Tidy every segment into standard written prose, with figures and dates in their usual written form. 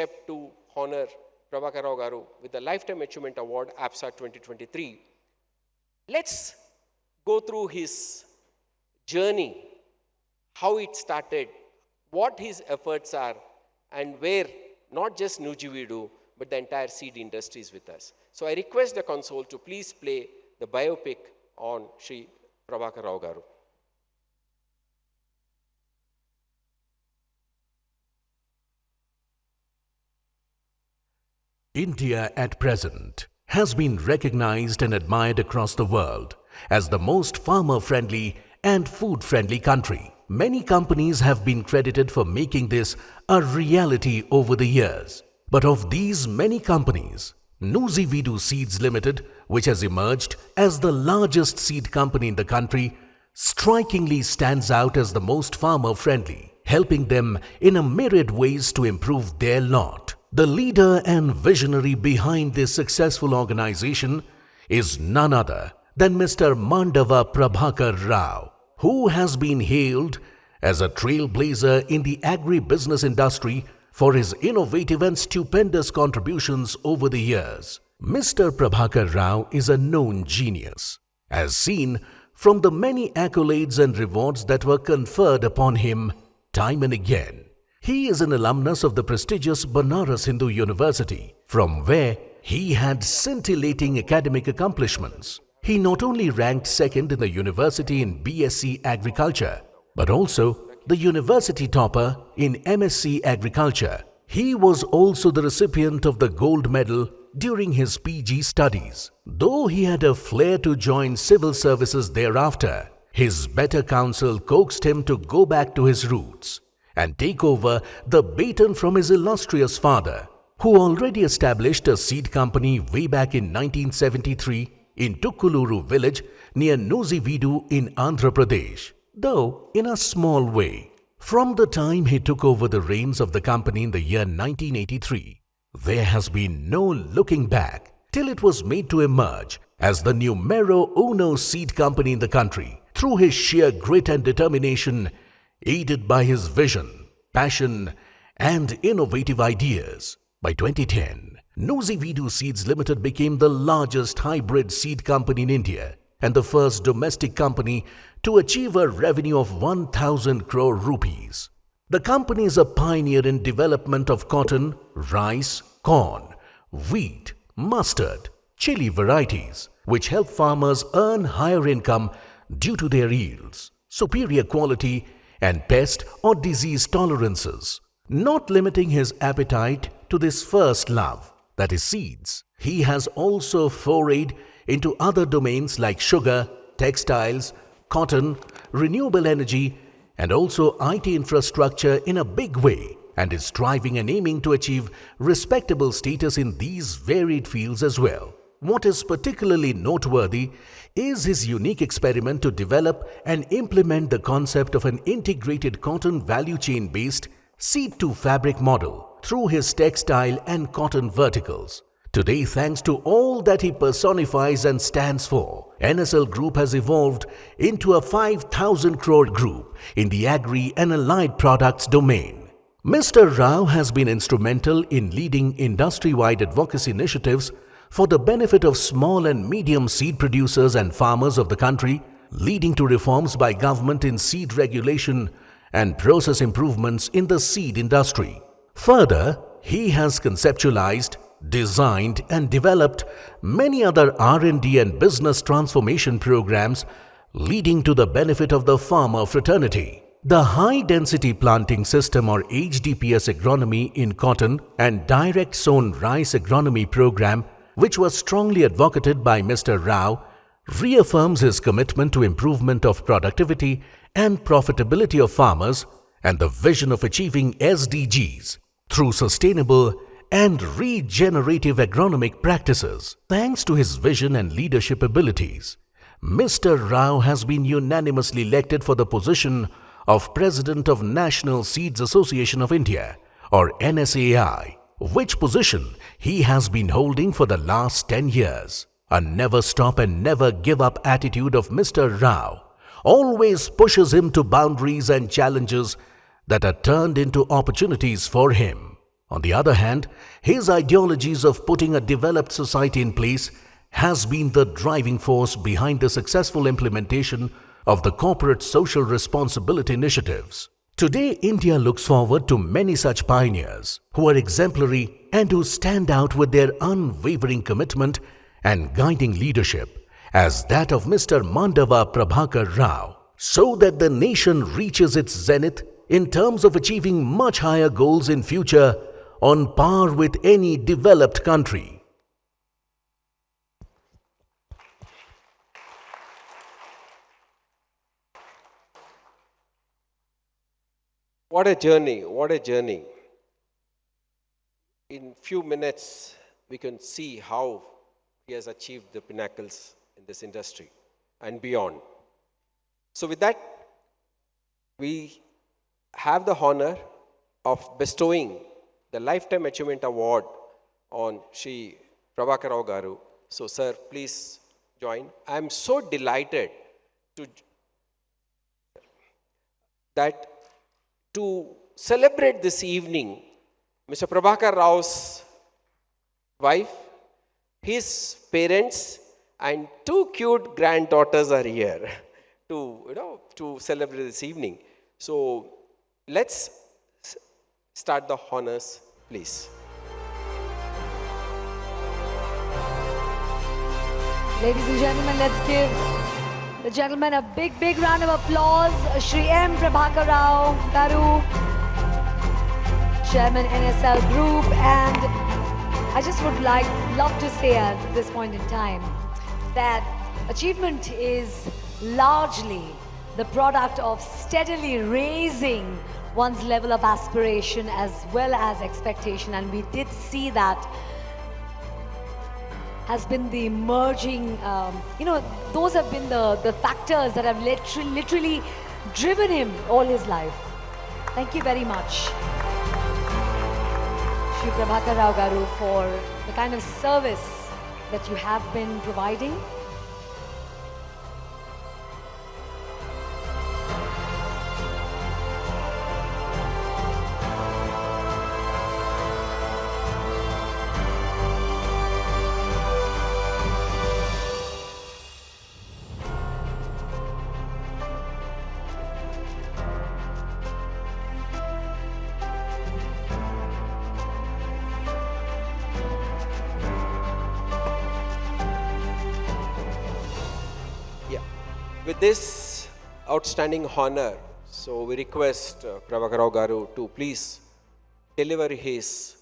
step to honor Prabhakar Rao Garu with the Lifetime Achievement Award, ABSA 2023. Let's go through his journey, how it started, what his efforts are, and where not just Nuziveedu, but the entire seed industry is with us. So I request the console to please play the biopic on Shri Prabhakar Rao Garu. India at present has been recognized and admired across the world as the most farmer-friendly and food-friendly country. Many companies have been credited for making this a reality over the years. But of these many companies, Nuziveedu Seeds Limited, which has emerged as the largest seed company in the country, strikingly stands out as the most farmer-friendly, helping them in a myriad ways to improve their lot. The leader and visionary behind this successful organization is none other than Mr. Mandava Prabhakar Rao, who has been hailed as a trailblazer in the agri-business industry for his innovative and stupendous contributions over the years. Mr. Prabhakar Rao is a known genius, as seen from the many accolades and rewards that were conferred upon him time and again. He is an alumnus of the prestigious Banaras Hindu University, from where he had scintillating academic accomplishments. He not only ranked second in the university in BSc Agriculture, but also the university topper in MSc Agriculture. He was also the recipient of the gold medal during his PG studies. Though he had a flair to join civil services thereafter, his better counsel coaxed him to go back to his roots and take over the baton from his illustrious father, who already established a seed company way back in 1973 in Tukkuluru village near Nuziveedu in Andhra Pradesh, though in a small way. From the time he took over the reins of the company in the year 1983, there has been no looking back till it was made to emerge as the numero uno seed company in the country through his sheer grit and determination, aided by his vision, passion, and innovative ideas. By 2010, Nuziveedu Seeds Limited became the largest hybrid seed company in India and the first domestic company to achieve a revenue of 1,000 crore rupees. The company is a pioneer in development of cotton, rice, corn, wheat, mustard, chili varieties, which help farmers earn higher income due to their yields, superior quality, and pest or disease tolerances. Not limiting his appetite to this first love, that is seeds, he has also forayed into other domains like sugar, textiles, cotton, renewable energy, and also IT infrastructure in a big way, and is striving and aiming to achieve respectable status in these varied fields as well. What is particularly noteworthy is his unique experiment to develop and implement the concept of an integrated cotton value chain based seed-to-fabric model through his textile and cotton verticals. Today, thanks to all that he personifies and stands for, NSL Group has evolved into a 5,000 crore group in the agri and allied products domain. Mr. Rao has been instrumental in leading industry-wide advocacy initiatives for the benefit of small and medium seed producers and farmers of the country, leading to reforms by government in seed regulation and process improvements in the seed industry. Further, he has conceptualized, designed and developed many other R&D and business transformation programs leading to the benefit of the farmer fraternity. The high-density planting system or HDPS agronomy in cotton and direct sown rice agronomy program, which was strongly advocated by Mr. Rao, reaffirms his commitment to improvement of productivity and profitability of farmers and the vision of achieving SDGs through sustainable and regenerative agronomic practices. Thanks to his vision and leadership abilities, Mr. Rao has been unanimously elected for the position of President of National Seeds Association of India or NSAI, which position he has been holding for the last 10 years. A never stop and never give up attitude of Mr. Rao always pushes him to boundaries and challenges that are turned into opportunities for him. On the other hand, his ideologies of putting a developed society in place has been the driving force behind the successful implementation of the corporate social responsibility initiatives. Today, India looks forward to many such pioneers who are exemplary and who stand out with their unwavering commitment and guiding leadership as that of Mr. Mandava Prabhakar Rao, so that the nation reaches its zenith in terms of achieving much higher goals in future on par with any developed country. What a journey, what a journey. In few minutes, we can see how he has achieved the pinnacles in this industry and beyond. So with that, we have the honor of bestowing the Lifetime Achievement Award on Shri Prabhakar Rao Garu. So sir, please join. I am so delighted to celebrate this evening Mr. Prabhakar Rao's wife, his parents, and two cute granddaughters are here to celebrate this evening. So let's start the honors, please. Ladies and gentlemen, let's give the gentleman a big round of applause. Shri M. Prabhakar Rao Garu, Chairman NSL Group, and I just would love to say at this point in time that achievement is largely the product of steadily raising one's level of aspiration as well as expectation, and we did see that has been the emerging, those have been the factors that have literally driven him all his life. Thank you very much, Shri Prabhakar Rao Garu, for the kind of service that you have been providing. With this outstanding honor, so we request Prabhakar Rao Garu to please deliver his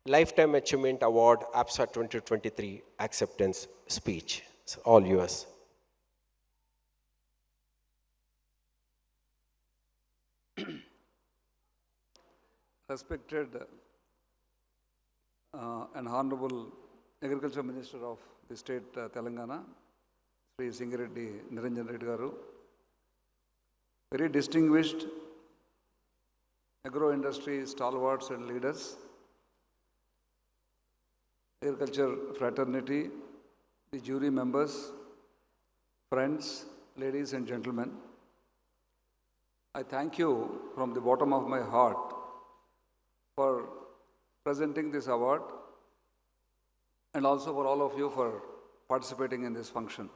Lifetime Achievement Award ABSA 2023 acceptance speech. It's all yours. Respected and Honorable Agriculture Minister of the State Telangana, Sri Singireddy Niranjan Reddy Garu, very distinguished agro-industry stalwarts and leaders, agriculture fraternity, the jury members, friends, ladies and gentlemen, I thank you from the bottom of my heart for presenting this award and also for all of you for participating in this function.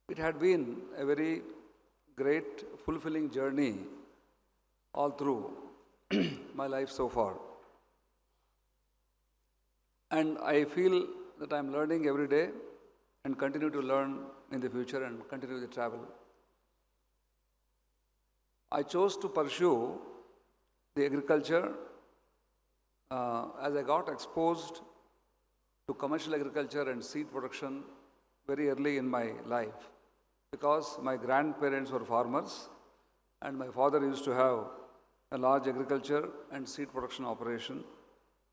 It had been a very great, fulfilling journey all through my life so far. And I feel that I'm learning every day and continue to learn in the future and continue the travel. I chose to pursue the agriculture as I got exposed to commercial agriculture and seed production very early in my life, because my grandparents were farmers and my father used to have a large agriculture and seed production operation,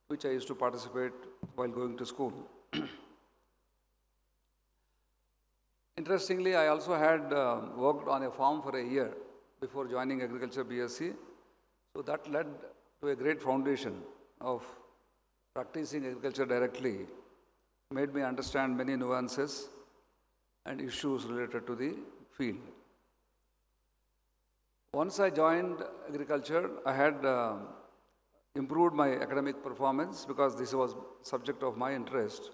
which I used to participate while going to school. Interestingly, I also had worked on a farm for a year before joining Agriculture BSc, so that led to a great foundation of practicing agriculture directly, made me understand many nuances and issues related to the field. Once I joined agriculture, I had improved my academic performance because this was subject of my interest.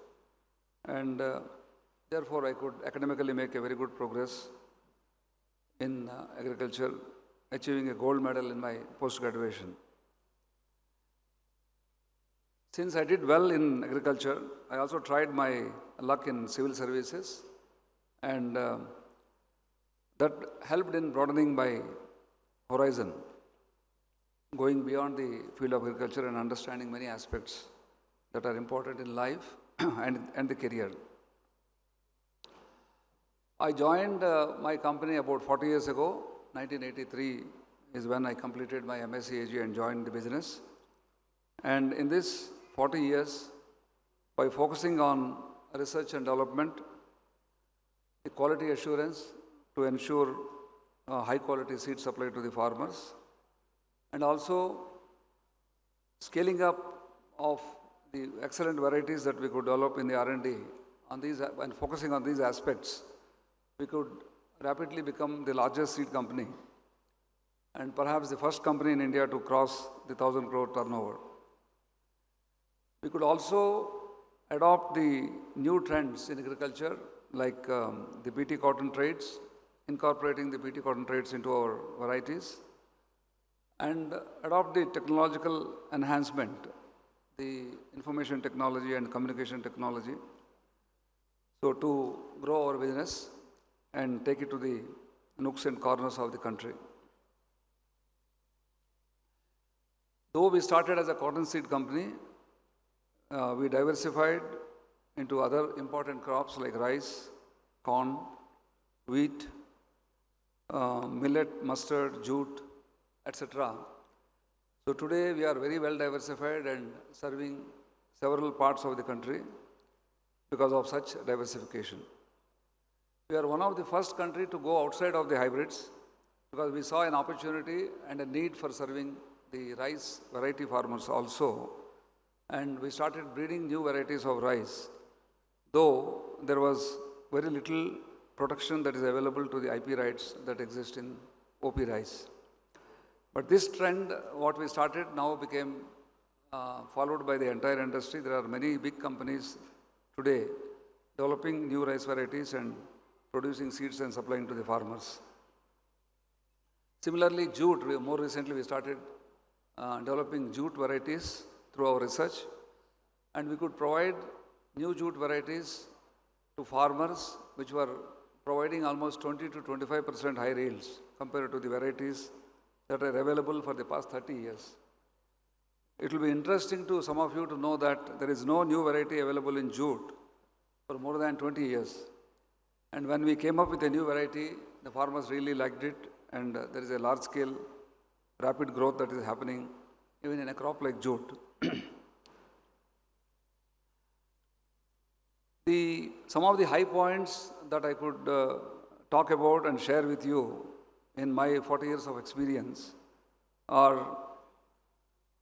And therefore, I could academically make a very good progress in agriculture, achieving a gold medal in my post-graduation. Since I did well in agriculture, I also tried my luck in civil services, and that helped in broadening my horizon, going beyond the field of agriculture and understanding many aspects that are important in life and the career. I joined my company about 40 years ago. 1983 is when I completed my MSc AG and joined the business. And in this 40 years, by focusing on research and development, the quality assurance to ensure high quality seed supply to the farmers, and also scaling up of the excellent varieties that we could develop in the R&D on these, and focusing on these aspects, we could rapidly become the largest seed company and perhaps the first company in India to cross the 1,000 crore turnover. We could also adopt the new trends in agriculture like the BT cotton traits, incorporating the BT cotton traits into our varieties, and adopt the technological enhancement, the information technology and communication technology, so to grow our business and take it to the nooks and corners of the country. Though we started as a cotton seed company, we diversified into other important crops like rice, corn, wheat, millet, mustard, jute, etc. So today we are very well diversified and serving several parts of the country because of such diversification. We are one of the first country to go outside of the hybrids because we saw an opportunity and a need for serving the rice variety farmers also. And we started breeding new varieties of rice, though there was very little protection that is available to the IP rights that exist in OP rice. But this trend, what we started now became followed by the entire industry. There are many big companies today developing new rice varieties and producing seeds and supplying to the farmers. Similarly, jute, more recently we started developing jute varieties through our research, and we could provide new jute varieties to farmers which were providing almost 20 to 25% higher yields compared to the varieties that are available for the past 30 years. It will be interesting to some of you to know that there is no new variety available in jute for more than 20 years. And when we came up with a new variety, the farmers really liked it, and there is a large-scale, rapid growth that is happening even in a crop like jute. Some of the high points that I could talk about and share with you in my 40 years of experience are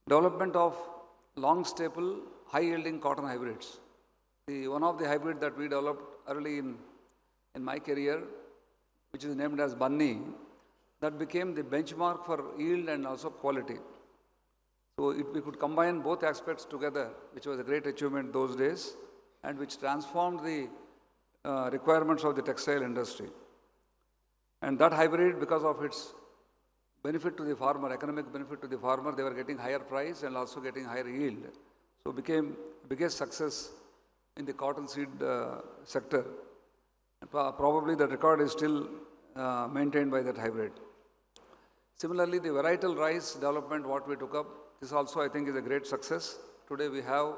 development of long staple, high yielding cotton hybrids. One of the hybrids that we developed early in my career, which is named as Bunny, that became the benchmark for yield and also quality. So we could combine both aspects together, which was a great achievement those days, and which transformed the requirements of the textile industry. And that hybrid, because of its benefit to the farmer, economic benefit to the farmer, they were getting higher price and also getting higher yield. So became biggest success in the cotton seed sector. Probably the record is still maintained by that hybrid. Similarly, the varietal rice development, what we took up, this also I think is a great success. Today we have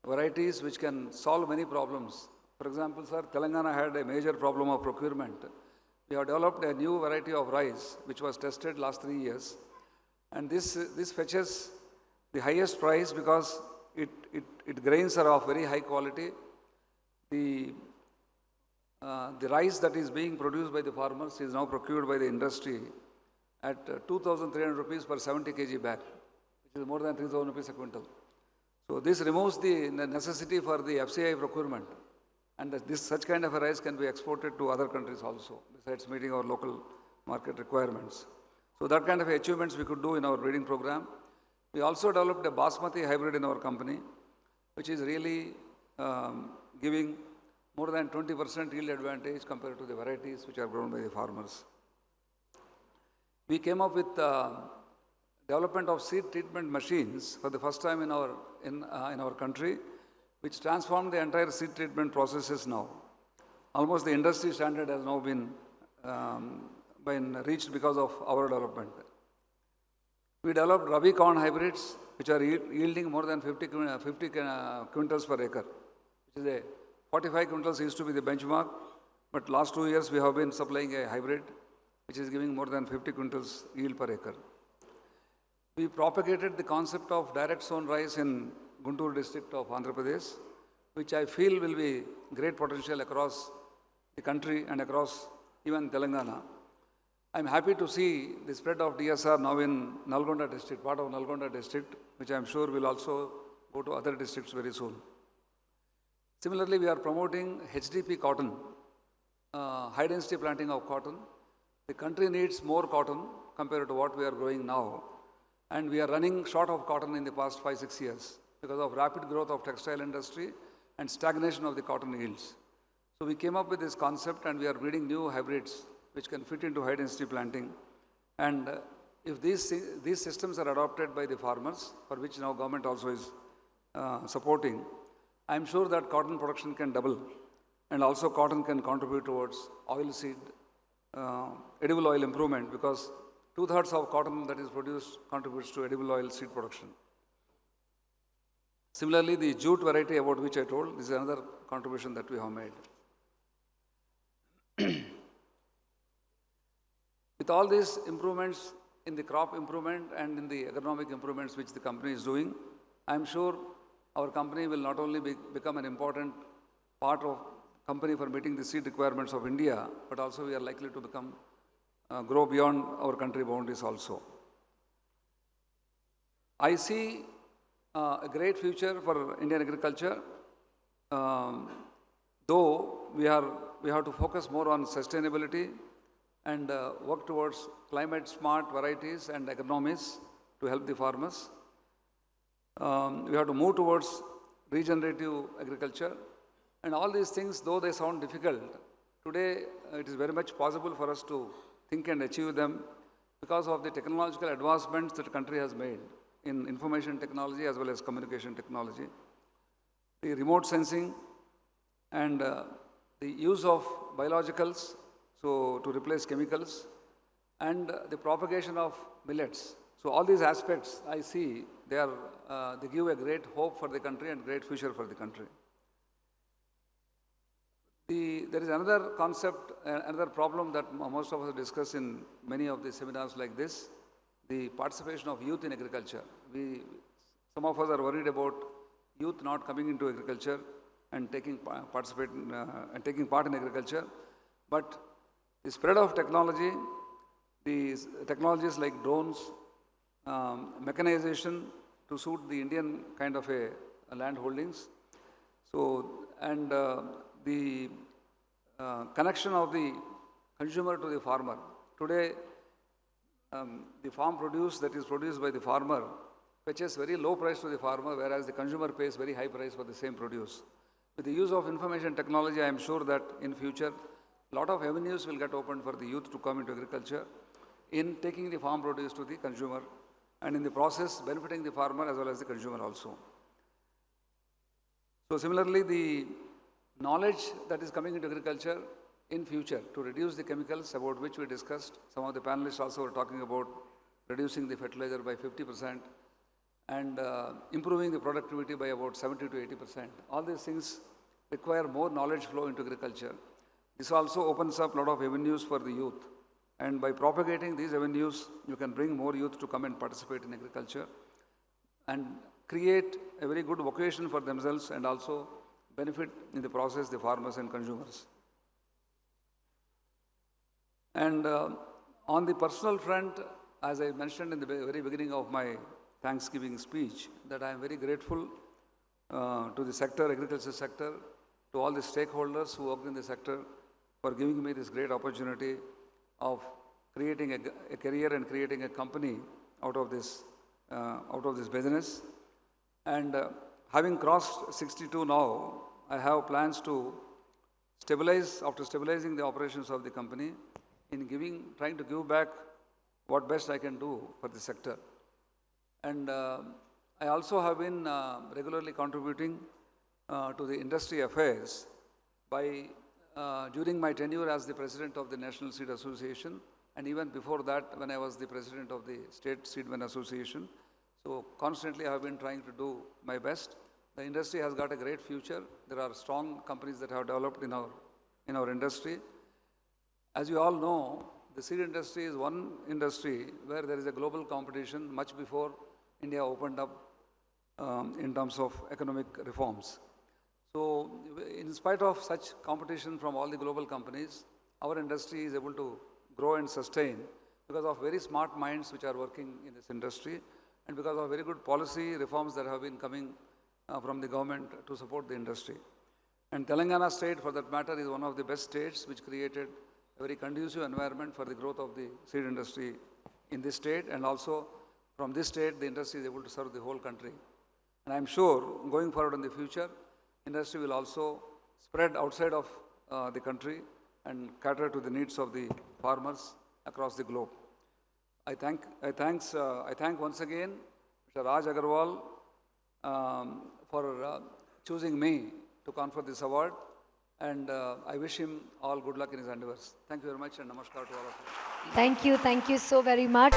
varieties which can solve many problems. For example, sir, Telangana had a major problem of procurement. We have developed a new variety of rice which was tested last 3 years. And this fetches the highest price because it grains are of very high quality. The rice that is being produced by the farmers is now procured by the industry at 2,300 rupees per 70 kg bag, which is more than 3,000 rupees a quintal. So this removes the necessity for the FCI procurement. And such kind of a rice can be exported to other countries also, besides meeting our local market requirements. So that kind of achievements we could do in our breeding program. We also developed a basmati hybrid in our company, which is really giving more than 20% yield advantage compared to the varieties which are grown by the farmers. We came up with development of seed treatment machines for the first time in our country, which transformed the entire seed treatment processes now. Almost the industry standard has now been reached because of our development. We developed Rabi corn hybrids, which are yielding more than 50 quintals per acre, which is 45 quintals used to be the benchmark, but last 2 years we have been supplying a hybrid, which is giving more than 50 quintals yield per acre. We propagated the concept of direct sown rice in Guntur district of Andhra Pradesh, which I feel will be great potential across the country and across even Telangana. I'm happy to see the spread of DSR now in Nalgonda district, part of Nalgonda district, which I'm sure will also go to other districts very soon. Similarly, we are promoting HDP cotton, high density planting of cotton. The country needs more cotton compared to what we are growing now. And we are running short of cotton in the past 5-6 years because of rapid growth of textile industry and stagnation of the cotton yields. So we came up with this concept and we are breeding new hybrids which can fit into high density planting. And if these systems are adopted by the farmers, for which now government also is supporting, I'm sure that cotton production can double and also cotton can contribute towards oil seed, edible oil improvement, because 2/3 of cotton that is produced contributes to edible oil seed production. Similarly, the jute variety about which I told, this is another contribution that we have made. With all these improvements in the crop improvement and in the economic improvements which the company is doing, I'm sure our company will not only become an important part of company for meeting the seed requirements of India, but also we are likely to become grow beyond our country boundaries also. I see a great future for Indian agriculture, though we have to focus more on sustainability and work towards climate smart varieties and agronomies to help the farmers. We have to move towards regenerative agriculture, and all these things, though they sound difficult, today it is very much possible for us to think and achieve them because of the technological advancements that the country has made in information technology as well as communication technology. The remote sensing and the use of biologicals, so to replace chemicals, and the propagation of millets. So all these aspects I see, they give a great hope for the country and great future for the country. There is another concept, another problem that most of us discuss in many of the seminars like this, the participation of youth in agriculture. Some of us are worried about youth not coming into agriculture and taking part in agriculture. But the spread of technology, these technologies like drones, mechanization to suit the Indian kind of a land holdings. So, and the connection of the consumer to the farmer. Today, the farm produce that is produced by the farmer fetches very low price to the farmer, whereas the consumer pays very high price for the same produce. With the use of information technology, I am sure that in future, a lot of avenues will get opened for the youth to come into agriculture in taking the farm produce to the consumer, and in the process benefiting the farmer as well as the consumer also. So similarly, the knowledge that is coming into agriculture in future to reduce the chemicals about which we discussed. Some of the panelists also were talking about reducing the fertilizer by 50% and improving the productivity by about 70 to 80%. All these things require more knowledge flow into agriculture. This also opens up a lot of avenues for the youth. And by propagating these avenues, you can bring more youth to come and participate in agriculture and create a very good vocation for themselves and also benefit in the process the farmers and consumers. And on the personal front, as I mentioned in the very beginning of my Thanksgiving speech, that I am very grateful to the sector, agriculture sector, to all the stakeholders who work in the sector for giving me this great opportunity of creating a career and creating a company out of this business. And having crossed 62 now, I have plans to stabilize, after stabilizing the operations of the company, trying to give back what best I can do for the sector. And I also have been regularly contributing to the industry affairs by, during my tenure as the president of the National Seed Association, and even before that when I was the president of the State Seedmen Association. So constantly I have been trying to do my best. The industry has got a great future. There are strong companies that have developed in our industry. As you all know, the seed industry is one industry where there is a global competition much before India opened up in terms of economic reforms. So in spite of such competition from all the global companies, our industry is able to grow and sustain because of very smart minds which are working in this industry and because of very good policy reforms that have been coming from the government to support the industry. And Telangana state, for that matter, is one of the best states which created a very conducive environment for the growth of the seed industry in this state, and also from this state the industry is able to serve the whole country. And I'm sure going forward in the future, industry will also spread outside of the country and cater to the needs of the farmers across the globe. I thank once again Mr. Raj Agarwal for choosing me to confer this award, and I wish him all good luck in his endeavors. Thank you very much, and namaskar to all of you. Thank you so very much.